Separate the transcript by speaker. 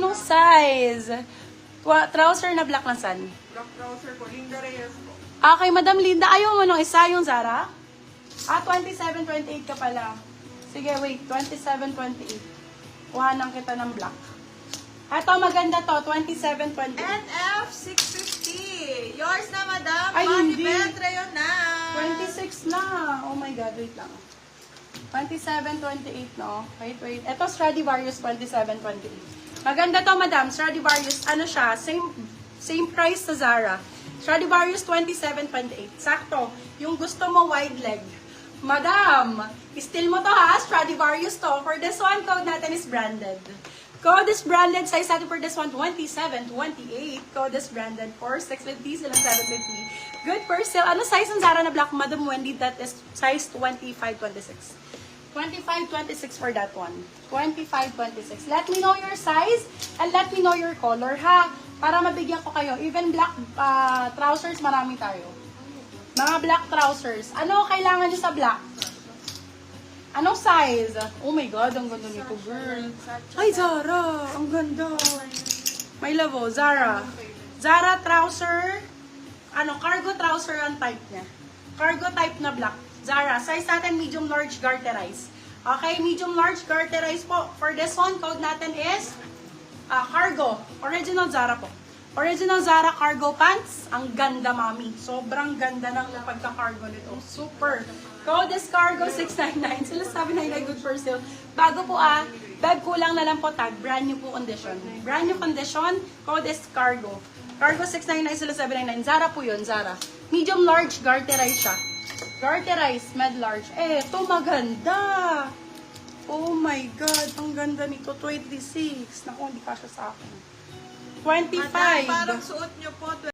Speaker 1: Anong size? Trouser na black na san?
Speaker 2: Black trouser ko. Linda Reyes po.
Speaker 1: Okay, Madam Linda, ayaw mo nung isa yung Zara? 27-28 ka pala. Sige, wait. 27-28. Kuhanan kita ng black. Ito, maganda to. 27-28.
Speaker 2: NF650. Yours na, madam.
Speaker 1: Ay, hindi.
Speaker 2: Petre yun na.
Speaker 1: 26 na. Oh my God, wait lang. 27-28, no? Wait. Ito, Stradivarius 27-28. Maganda to, madam. Stradivarius, ano siya? Same price sa Zara. Stradivarius 27.8. Sakto. Yung gusto mo wide leg. Madam, steal mo to ha. Stradivarius to. For this one, code natin is branded. Code is branded. Size natin for this one, 27.28. Code is branded for 650 silang 750. Good for sale. Ano size ng Zara na black, Madam Wendy? That is size 25.26. 25.26 for that one. 25.26. Let me know your size and let me know your color, ha? Para mabigyan ko kayo. Even black trousers, marami tayo. Mga black trousers. Ano kailangan nyo sa black? Anong size? Oh my God, ang ganda nito, girl. Ay, Zara! Ang ganda. May lavo, Zara. Zara trouser. Cargo trouser ang type niya. Cargo type na black. Zara. Size natin, medium large garterize. Okay, medium large garterize po. For this one, code natin is cargo. Original Zara po. Original Zara cargo pants. Ang ganda, mami. Sobrang ganda ng pagka-cargo nito. Super. Code is cargo 699. Sila sabi na good for sale. Bago po bag kulang na lang po tag. Brand new po condition. Brand new condition. Code is cargo. Cargo 699 sila 799. Zara po yun, Zara. Medium large garterize siya. Garterize, med large. Ito maganda. Oh my God, ang ganda nito. 26. Naku, hindi kasya sa akin. 25.
Speaker 2: Madam, parang suot nyo po